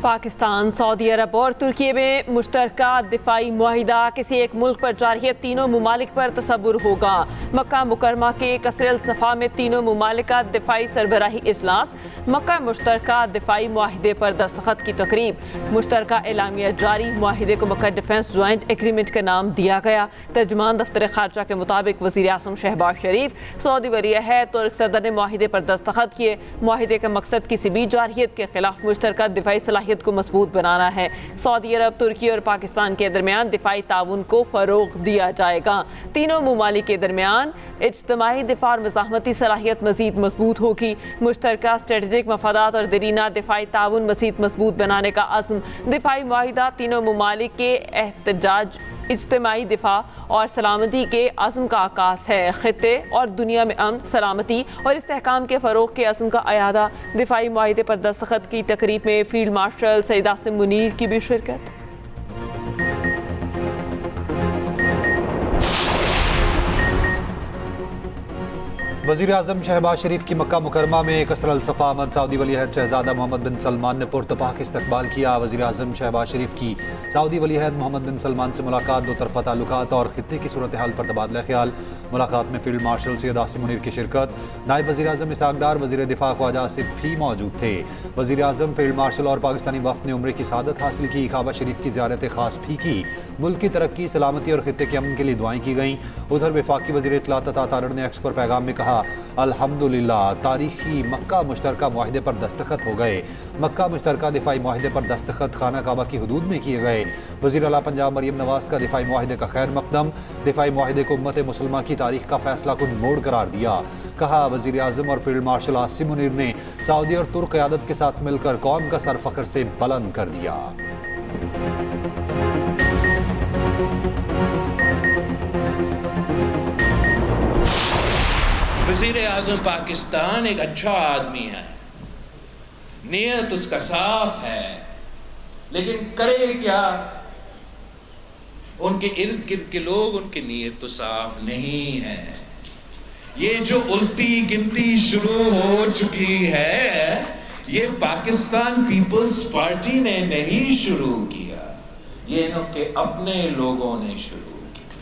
Pakistan, Saudi अरब और तुर्की में मुश्तरका दिफाई मुआहिदा किसी एक मुल्क पर जारी है, तीनों ममालिक पर तसव्वुर होगा। मक्का मुकरमा के कसर सफ़ा में तीनों ममालिक का दिफाई सरबराही इजलास, मक्का मुश्तरका दिफाई मुआहिदे पर दस्तखत की तकरीब, मुश्तरका एलामिया जारी, मुआहिदे को मक्का डिफेंस ज्वाइंट एग्रीमेंट का नाम दिया गया। तर्जुमान दफ्तर खारजा के मुताबिक वज़ीर आज़म शहबाज शरीफ, सऊदी वली-ए-अहद, तुर्क सदर ने मुआहिदे पर दस्तखत किए। मुआहिदे का मकसद किसी भी जारहियत के खिलाफ मुश्तरका दिफाई सलाहियत को मजबूत बनाना है। सऊदी अरब, तुर्की और पाकिस्तान के दरमियान दिफाई ताउन को फ़रोग दिया जाएगा। तीनों ममालिक के दरमियान इज्तिमाई दिफा और मज़ाहमती सलाहियत मज़ीद मजबूत होगी। मुश्तरका स्ट्रेटजिक मफादात और दरीना दिफाई ताउन मज़ीद मजबूत बनाने का अज़्म। दिफाई मुआहिदा तीनों ममालिक के एहतजाज, इज्तिमाई दिफा और सलामती के अज़्म का आकाश है। खित्ते और दुनिया में अमन, सलामती और इस्तेहकाम के फ़रोग के अज़्म का अयादा। दिफाई मुआहिदे पर दस्तखत की तकरीब में फील्ड मार्शल सईद आसिम मुनीर की भी शिरकत। वज़ीर आज़म शहबाज शरीफ की मक्का मुकरमा में कसर अल-सफ़ा आमद, सऊदी वली-अहद शहज़ादा मोहम्मद बिन सलमान ने पुरतपाक इस्तकबाल किया। वज़ीर आज़म शहबाज शरीफ की सऊदी वली-अहद मोहम्मद बिन सलमान से मुलाकात, दो तरफ़ा ताल्लुकात और खित्ते की सूरत हाल पर तबादला ख्याल। मुलाकात में फील्ड मार्शल सैयद आसिम मुनीर की शिरकत। नायब वज़ीर आज़म इसहाक़ डार, वज़ीर दिफा ख्वाजा आसिफ भी मौजूद थे। वज़ीर आज़म, फील्ड मार्शल और पाकिस्तानी वफ़द ने उम्रे की सआदत हासिल की। काबा शरीफ की ज़ियारत ख़ास भी की। मुल्क की तरक्की, सलामती और खित्ते के अमन के लिए दुआएं की गईं। उधर वफाकी वज़ीर इत्तलात अता तारड़ ने एक्स पर पैगाम में कहा, अल्हम्दुलिल्लाह, तारीखी मक्का मुश्तरका मुआहिदे पर दस्तखत हो गए। मक्का मुश्तरका दिफाई मुआहिदे पर दस्तखत खाना काबा की हदूद में किए गए। वज़ीर आला पंजाब मरियम नवाज का दिफाई मुआहिदे का खैर मकदम। दिफाई मुआहिदे को उम्मत मुसलमा की तारीख का फैसला कुन मोड़ करार दिया। कहा, वज़ीर आज़म और फील्ड मार्शल आसिम मुनीर ने सऊदी और तुर्क क़यादत के साथ मिलकर कौम का सर फ़ख्र से बुलंद कर दिया। वज़ीर आज़म पाकिस्तान एक अच्छा आदमी है, नियत उसका साफ है, लेकिन करे क्या? उनके इर्द गिर्द के लोग, उनकी नियत तो साफ नहीं है। ये जो उल्टी गिनती शुरू हो चुकी है, ये पाकिस्तान पीपल्स पार्टी ने नहीं शुरू किया, ये इनके अपने लोगों ने शुरू किया।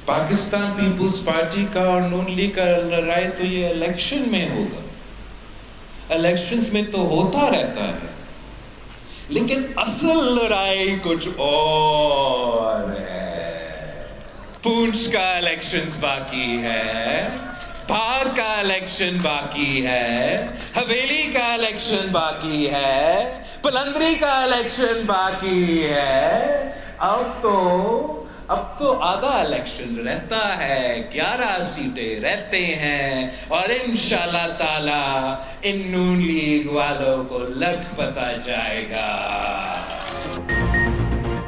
पाकिस्तान पीपल्स पार्टी का और नून लीग का लड़ाई तो ये इलेक्शन में होगा, इलेक्शंस में तो होता रहता है, लेकिन असल लड़ाई कुछ और है। पूंछ का इलेक्शंस बाकी है, भाग का इलेक्शन बाकी है, हवेली का इलेक्शन बाकी है, पलंदरी का इलेक्शन बाकी है। अब तो आधा इलेक्शन रहता है, 11 सीटें रहते हैं और इंशाल्लाह ताला इन नून लीग वालों को लग पता जाएगा।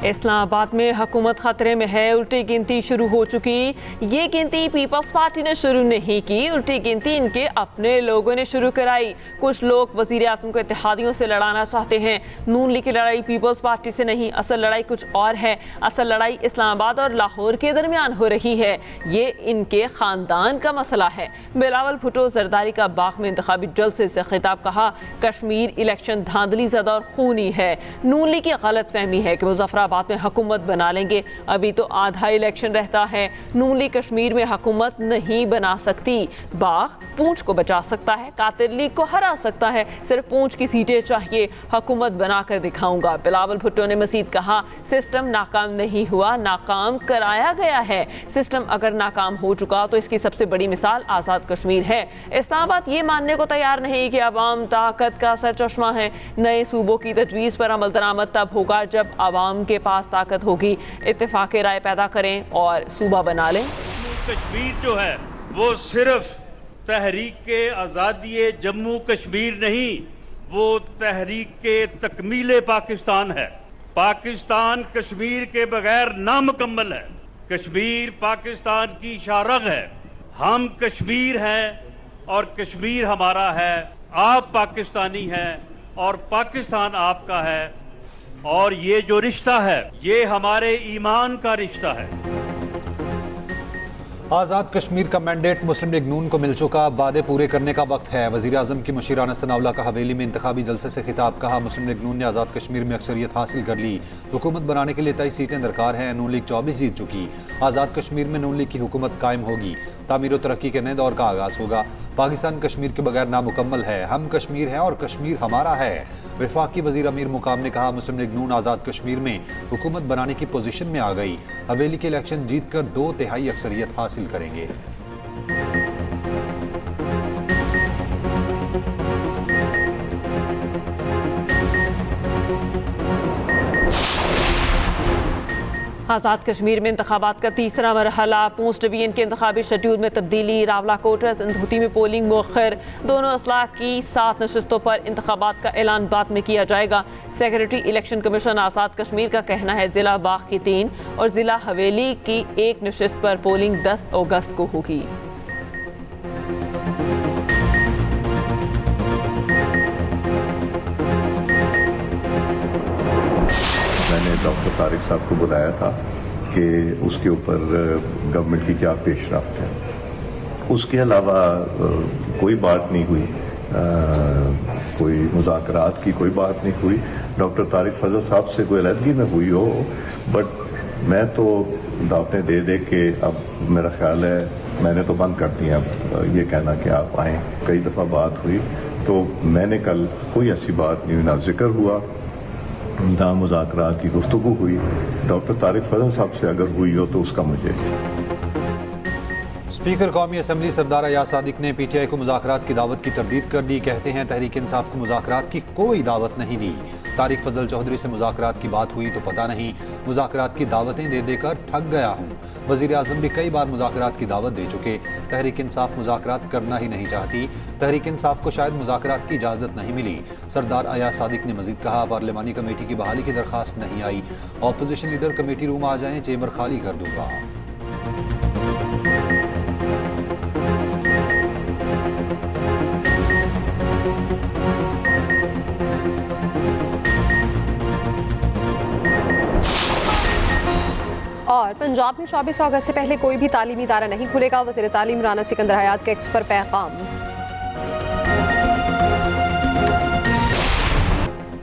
इस्लामाबाद में हुकूमत खतरे में है, उल्टी गिनती शुरू हो चुकी। ये गिनती पीपल्स पार्टी ने शुरू नहीं की, उल्टी गिनती इनके अपने लोगों ने शुरू कराई। कुछ लोग वज़ीर आज़म को इत्तेहादियों से लड़ाना चाहते हैं। नून लीग की लड़ाई पीपल्स पार्टी से नहीं, असल लड़ाई कुछ और है। असल लड़ाई इस्लामाबाद और लाहौर के दरमियान हो रही है। ये इनके ख़ानदान का मसला है। बिलावल भुट्टो जरदारी का बाग में इंतखाबी जलसे से खिताब, कहा, कश्मीर इलेक्शन धांधली ज़दा और खूनी है। नून लीग की गलत फहमी है कि मुज़फ्फराबाद में हुकूमत बना लेंगे, अभी तो आधा इलेक्शन रहता है। नून लीग कश्मीर में हुकूमत नहीं बना सकती। बाग पूंछ को बचा सकता है, कातिल लीग को हरा सकता है, सिर्फ पूंछ की सीटें चाहिए, हुकूमत बनाकर दिखाऊंगा। बिलावल भुट्टो ने मजीद कहा, सिस्टम नाकाम नहीं हुआ, नाकाम कराया गया है। सिस्टम अगर नाकाम हो चुका तो इसकी सबसे बड़ी मिसाल आज़ाद कश्मीर है। इस्लामाबाद ये मानने को तैयार नहीं कि अवाम ताकत का सरचश्मा है। नए सूबों की तजवीज़ पर अमल दरामद तब होगा जब अवाम के पास ताकत होगी। इत्तेफाक राय पैदा करें और सूबा बना लें। कश्मीर जो है वो सिर्फ तहरीक आज़ादी जम्मू कश्मीर नहीं, वो तहरीक तकमील पाकिस्तान है। पाकिस्तान कश्मीर के बगैर नामुकम्मल है। कश्मीर पाकिस्तान की शाहरग है। हम कश्मीर हैं और कश्मीर हमारा है। आप पाकिस्तानी हैं और पाकिस्तान आपका है। और ये जो रिश्ता है, ये हमारे ईमान का रिश्ता है। आज़ाद कश्मीर का मैंडेट मुस्लिम लीग नून को मिल चुका, वादे पूरे करने का वक्त है। वज़ीर आज़म की मुशीराना सनाउल्लाह का हवेली में इंतखाबी जलसे से खिताब, कहा मुस्लिम लीग नून ने आज़ाद कश्मीर में अक्सरियत हासिल कर ली, हुकूमत बनाने के लिए 23 सीटें दरकार हैं, नून लीग 24 जीत चुकी। आज़ाद कश्मीर में नून लीग की हुकूमत कायम होगी, तामीर व तरक्की के नए दौर का आगाज़ होगा। पाकिस्तान कश्मीर के बगैर नामुकम्मल है, हम कश्मीर हैं और कश्मीर हमारा है। वफाकी वज़ीर अमीर मुकाम ने कहा मुस्लिम लीग नून आज़ाद कश्मीर में हुकूमत बनाने की पोजीशन में आ गई, हवेली के इलेक्शन जीत कर 2/3 अक्सरियत हासिल करेंगे। आज़ाद कश्मीर में इंतखाबात का तीसरा मरहला, पूंछ डिवीजन के इंतखाबी शेड्यूल में तब्दीली, रावला कोटा सिंधूती में पोलिंग मौखर, दोनों अजला की 7 नशिस्तों पर इंतखाबात का ऐलान बाद में किया जाएगा। Secretary election commission Azad Kashmir का कहना है ज़िला बाग की 3 और ज़िला हवेली की 1 नशिस्त पर पोलिंग 10 अगस्त को होगी। मैंने डॉक्टर तारिक साहब को बुलाया था कि उसके ऊपर गवर्नमेंट की क्या पेशरफ्त है। उसके अलावा कोई बात नहीं हुई, कोई मुज़ाकरात की कोई बात नहीं हुई। डॉक्टर तारिक फजल साहब से कोई अलहदगी में हुई हो, बट मैं तो दावतें दे दे के अब मेरा ख्याल है मैंने तो बंद कर दिया ये कहना कि आप आएँ। कई दफ़ा बात हुई तो मैंने कल कोई ऐसी बात नहीं हुई, ना जिक्र हुआ ना मुज़ाकरात की गुफ्तगू हुई। डॉक्टर तारिक फजल साहब से अगर हुई हो तो उसका मुझे। स्पीकर कौमी असम्बली सरदार अयाज सादिक ने पीटीआई को मुज़ाकरात की दावत की तरदीद कर दी, कहते हैं तहरीक इंसाफ को मुज़ाकरात की कोई दावत नहीं दी। तारिक फजल चौधरी से मुज़ाकरात की बात हुई तो पता नहीं, मुज़ाकरात की दावतें दे देकर थक गया हूँ। वज़ीर आज़म भी कई बार मुज़ाकरात की दावत दे चुके, तहरीक इंसाफ मुज़ाकरात करना ही नहीं चाहती। तहरीक इंसाफ को शायद मुज़ाकरात की इजाज़त नहीं मिली। सरदार अयाज सादिक ने मज़ीद कहा पार्लिमानी कमेटी की बहाली की दरख्वास्त नहीं आई, ऑपोजिशन लीडर कमेटी रूम आ जाएं, चेंबर खाली कर दूंगा। और पंजाब में 24 अगस्त से पहले कोई भी तालीमी इदारा नहीं खुलेगा, वज़ीर तालीम राना सिकंदर हयात के एक्स पर पैगाम।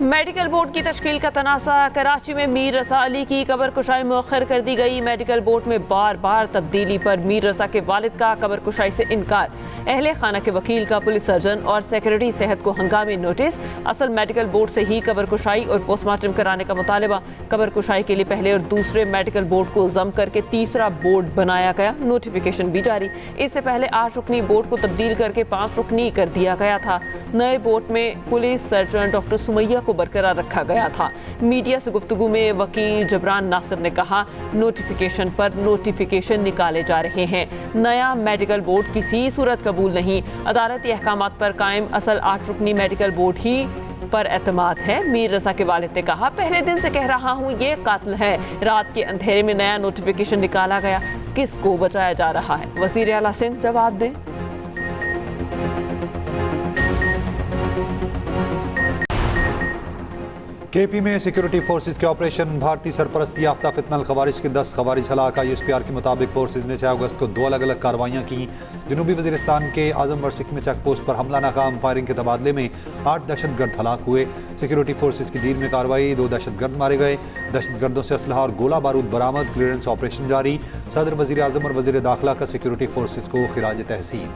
मेडिकल बोर्ड की तश्कील का तनासा, कराची में मीर रसा अली की कबर कुशाई मौखर कर दी गई। मेडिकल बोर्ड में बार बार तब्दीली पर मीर रसा के वालिद का कबर कुशाई से इनकार, अहले खाना के वकील का पुलिस सर्जन और सेक्रेटरी सेहत को हंगामी नोटिस। असल मेडिकल बोर्ड से ही कबर कुशाई और पोस्टमार्टम कराने का मुतालबा। कबर कुशाई के लिए पहले और दूसरे मेडिकल बोर्ड को जम करके तीसरा बोर्ड बनाया गया, नोटिफिकेशन भी जारी। इससे पहले 8 रुकनी बोर्ड को तब्दील करके 5 रुकनी कर दिया गया था। नए बोर्ड में पुलिस सर्जन डॉक्टर सुमैया को बरकरार रखा गया था। मीडिया से गुफ्तगू में वकील जबरान नासिर ने कहा नोटिफिकेशन पर नोटिफिकेशन निकाले जा रहे हैं, नया मेडिकल बोर्ड किसी सूरत कबूल नहीं। अदालती अहकामात पर कायम असल 8 रुकनी मेडिकल बोर्ड ही पर एतमाद है। मीर रसा के वालिद ने कहा पहले दिन से कह रहा हूँ ये कातिल है, रात के अंधेरे में नया नोटिफिकेशन निकाला गया, किसको बचाया जा रहा है? वज़ीर आला सिंध जवाब दें। केपी में सिक्योरिटी फोर्सेज के ऑपरेशन, भारतीय सरपरस्ती याफ्ता फितनल खवारिज के 10 खवारिज हलाक। ISPR के मुताबिक फोर्सेज ने 6 अगस्त को 2 अलग अलग कार्रवाइयाँ की। जनूबी वजीरिस्तान के आजमगढ़ सिख में चेक पोस्ट पर हमला नाकाम, फायरिंग के तबादले में 8 दहशतगर्द हलाक हुए। सिक्योरिटी फोर्सेज की दीर में कार्रवाई, 2 दहशतगर्द मारे गए। दहशतगर्दों से असलहा और गोला बारूद बरामद, क्लियरेंस ऑपरेशन जारी। सदर वजीर आजम और वजीर दाखिला का सिक्योरिटी फोर्सेज को खिराज तहसीन।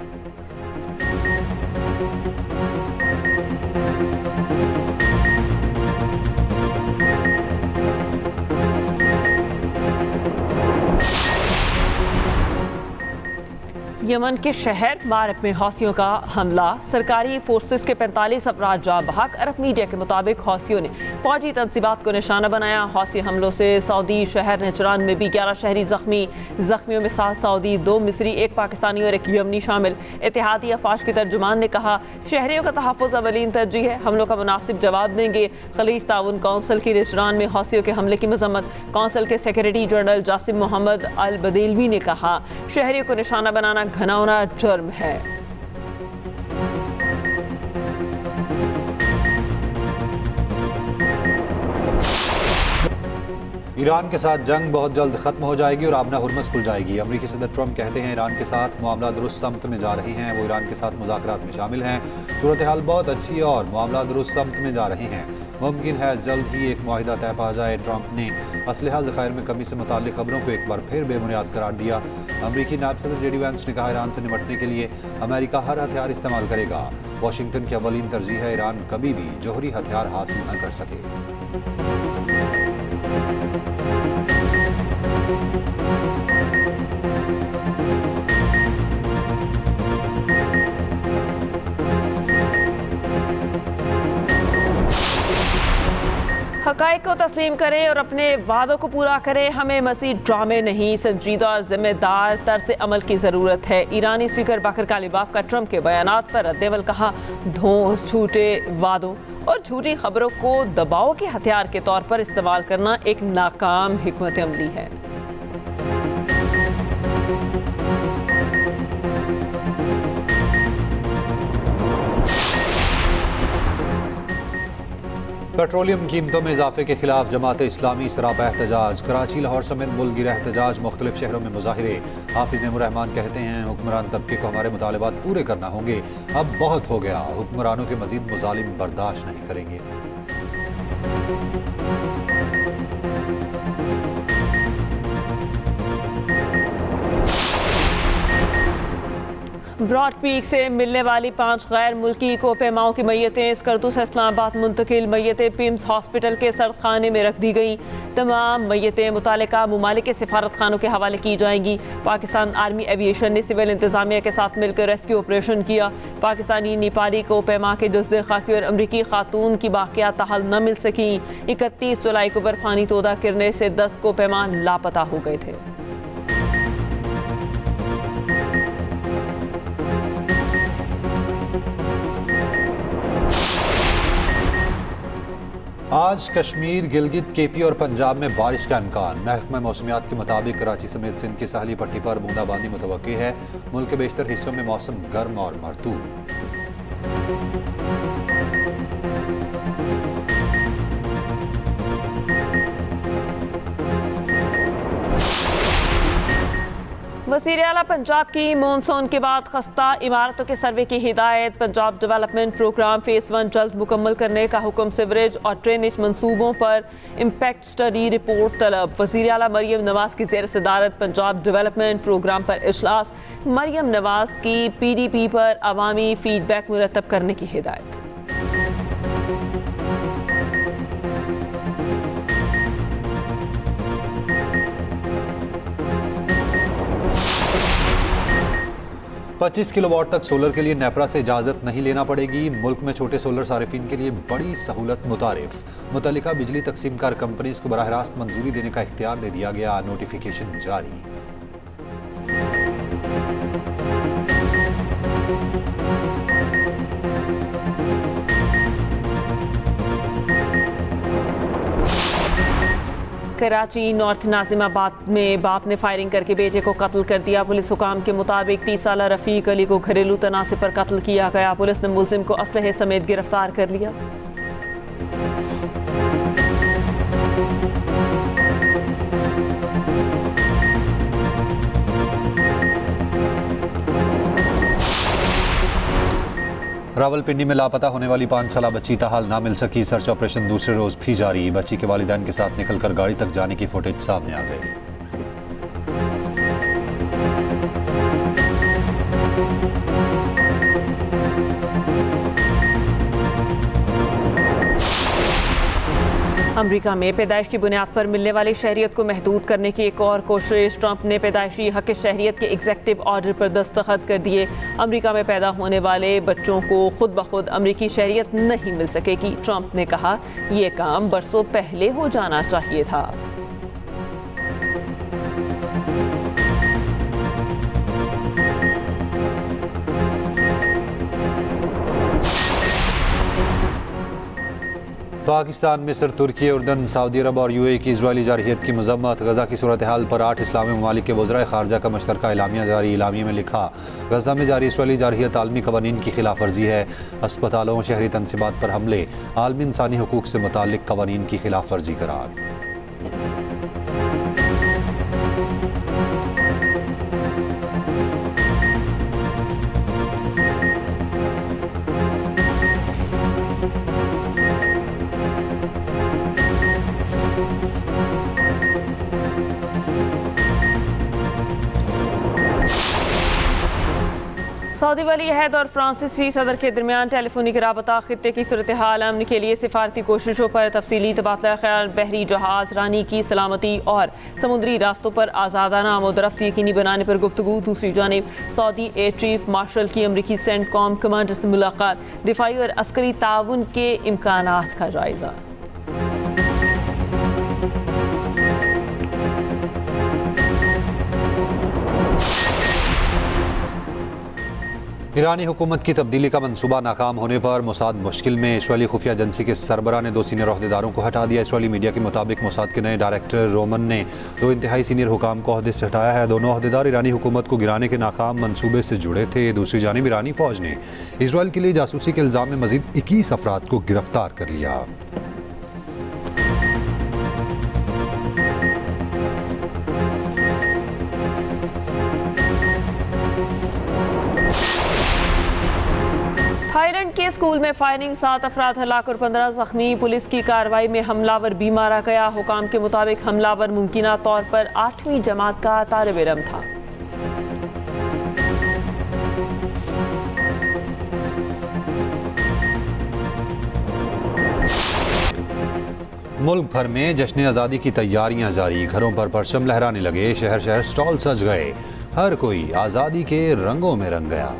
यमन के शहर मारब में हौसियों का हमला, सरकारी फोर्सेस के 45 अफराद जा बहक। अरब मीडिया के मुताबिक हौसियों ने फौजी तंसीबात को निशाना बनाया। हौसी हमलों से सऊदी शहर नजरान में भी 11 शहरी जख्मी, जख्मियों में 7 सऊदी, 2 मिस्री, 1 पाकिस्तानी और 1 यमनी शामिल। इत्तेहादी अफवाज के तर्जुमान ने कहा शहरियों का तहफ़्फ़ुज़ अवलीन तरजीह है, हमलों का मुनासिब जवाब देंगे। खलीज ताउन कौंसिल की नजरान में हौसियों के हमले की मजम्मत। कौंसिल के सेक्रेटरी जनरल जासिम मोहम्मद अल बदेलवी ने कहा शहरियों को निशाना बनाना घिनौना जुर्म है। ईरान के साथ जंग बहुत जल्द खत्म हो जाएगी और आबना हुर्मस खुल जाएगी। अमरीकी सदर ट्रंप कहते हैं ईरान के साथ मामला दुरुस्त समत में जा रहे हैं। वो ईरान के साथ मुज़ाकरात में शामिल हैं। सूरत हाल बहुत अच्छी है और मामला दुरुस्त समत में जा रहे हैं। मुमकिन है जल्द ही एक मुआहिदा तय पा जाए। ट्रंप ने असलहा ज़खायर में कमी से मुताल्लिक़ खबरों को एक बार फिर बेबुनियाद करार दिया। अमरीकी नायब सदर जेडी वैंस ने कहा ईरान से निपटने के लिए अमेरिका हर हथियार इस्तेमाल करेगा। वाशिंगटन की अवलीन तरजीह है ईरान कभी भी जौहरी हथियार हासिल न कर सके। हक़ाइक़ को तस्लीम करें और अपने वादों को पूरा करें। हमें मज़ीद ड्रामे नहीं, संजीदा और जिम्मेदार तर्ज़ अमल की ज़रूरत है। ईरानी स्पीकर बाकर कालिबाफ का ट्रंप के बयानात पर रद्द-ए-अमल। कहा, धोस झूठे वादों और झूठी खबरों को दबाव के हथियार के तौर पर इस्तेमाल करना एक नाकाम हिकमत अमली है। पेट्रोलियम कीमतों में इजाफे के खिलाफ जमात इस्लामी सरापा एहतजाज। कराची, लाहौर समेत मुल्क गिरा एहतजाज। मुख्तलिफ शहरों में मुजाहिरे। हाफिज नेमुर्रहमान कहते हैं हुक्मरान तबके को हमारे मुतालबात पूरे करना होंगे। अब बहुत हो गया, हुक्मरानों के मजीद मुजालिम बर्दाश्त नहीं करेंगे। ब्रॉड पीक से मिलने वाली 5 गैर मुल्की कोपेमाओं की मैयतें स्कर्दू से इस्लामाबाद मुंतकिल। मैयतें पिम्स हॉस्पिटल के सर्दखाने में रख दी गई। तमाम मैयतें मुतालिका मुमालिक के सिफारत खानों के हवाले की जाएंगी। पाकिस्तान आर्मी एविएशन ने सिविल इंतजामिया के साथ मिलकर रेस्क्यू ऑपरेशन किया। पाकिस्तानी नेपाली कोपेमा के जज्दे खाकी और अमरीकी खातून की बाकियात ताहल न मिल सकी। 31 जुलाई को बर्फानी तोदा गिरने से 10 कोपेमा लापता हो गए थे। आज कश्मीर, गिलगित, केपी और पंजाब में बारिश का इम्कान। महकमा मौसमियात के मुताबिक कराची समेत सिंध की साहली पट्टी पर बूंदाबांदी मुतवक्की है। मुल्क के बेशतर हिस्सों में मौसम गर्म और मरतूब। वज़ीर आला पंजाब की मानसून के बाद खस्ता इमारतों के सर्वे की हिदायत। पंजाब डेवलपमेंट प्रोग्राम फेज़ 1 जल्द मुकम्मल करने का हुक्म। सीवरेज और ड्रेनेज मंसूबों पर इम्पैक्ट स्टडी रिपोर्ट तलब। वज़ीर आला मरियम नवाज की ज़ेर सदारत पंजाब डेवलपमेंट प्रोग्राम पर इजलास। मरियम नवाज की PDP पर अवामी फीडबैक मुरतब करने की हिदायत। $25 किलोवाट तक सोलर के लिए नेपरा से इजाज़त नहीं लेना पड़ेगी। मुल्क में छोटे सोलर सारिफिन के लिए बड़ी सहूलत मुतारिफ। मुतल्लिका बिजली तकसीमकार कंपनीज को बराह रास्त मंजूरी देने का इख्तियार दे दिया गया। नोटिफिकेशन जारी। कराची नॉर्थ नाजिमाबाद में बाप ने फायरिंग करके बेटे को कत्ल कर दिया। पुलिस हुकाम के मुताबिक 30 साला रफ़ीक अली को घरेलू तनाज़े पर कत्ल किया गया। पुलिस ने मुलजिम को असलहे समेत गिरफ्तार कर लिया। रावलपिंडी में लापता होने वाली 5 साला बच्ची ताहाल ना मिल सकी। सर्च ऑपरेशन दूसरे रोज भी जारी। बच्ची के वालिदैन के साथ निकलकर गाड़ी तक जाने की फुटेज सामने आ गई। अमेरिका में पैदाइश की बुनियाद पर मिलने वाली शहरियत को महदूद करने की एक और कोशिश। ट्रंप ने पैदाइशी हक शहरियत के एग्जीक्यूटिव ऑर्डर पर दस्तखत कर दिए। अमेरिका में पैदा होने वाले बच्चों को खुद ब खुद अमेरिकी शहरियत नहीं मिल सकेगी। ट्रंप ने कहा, यह काम बरसों पहले हो जाना चाहिए था। पाकिस्तान, मिस्र, तुर्की, उर्दन, सऊदी अरब और UAE की इजरायली जारहियत की मजम्मत। गजा की सूरत हाल पर 8 इस्लामी ममालिक के वज़राए खारजा का मुश्तरका एलामिया जारी। एलामिये में लिखा, गजा में जारी इजरायली जारहियत आलमी कवानीन की खिलाफ वर्जी है। अस्पतालों, शहरी तनसीबात पर हमले आलमी इंसानी हुकूक से मुताल्लिक कवानीन की खिलाफ वर्जी करार। सऊदी वली अहद और फ्रांसीसी सदर के दरमियान टेलीफोनिक राबता खित्ते की सूरत हाल अमन के लिए सिफारती कोशिशों पर तफसीली तबादला ख्याल, बहरी जहाज रानी की सलामती और समुद्री रास्तों पर आज़ादाना आमोदरफ्त यकीनी बनाने पर गुफ्तगू। दूसरी जानिब सऊदी एयर चीफ मार्शल की अमरीकी सेंटकॉम कमांडर से मुलाकात, दिफाई और अस्करी ताउन के इम्कानात का जायजा। ईरानी हुकूमत की तब्दीली का मंसूबा नाकाम होने पर मोसाद मुश्किल में। इसराइली खुफिया एजेंसी के सरबराह ने 2 सीनियर अहदेदारों को हटा दिया। इसराइली मीडिया के मुताबिक मोसाद के नए डायरेक्टर रोमन ने 2 इंतहाई सीनियर हुकाम को अहदे से हटाया है। दोनों अहदेदार ईरानी हुकूमत को गिराने के नाकाम मंसूबे से जुड़े थे। दूसरी जानिब ईरानी फौज ने इसराइल के लिए जासूसी के इल्ज़ाम में मजीद 21 अफराद को गिरफ्तार कर लिया। थाईलैंड के स्कूल में फायरिंग, 7 अफराद हलाक और 15 जख्मी। पुलिस की कार्रवाई में हमलावर भी मारा गया। हुकाम के मुताबिक हमलावर मुमकिना तौर पर 8वीं जमात का तालिब इल्म था। मुल्क भर में जश्न आज़ादी की तैयारियां जारी। घरों पर परचम लहराने लगे, शहर शहर स्टॉल सज गए। हर कोई आज़ादी के रंगों में रंग गया।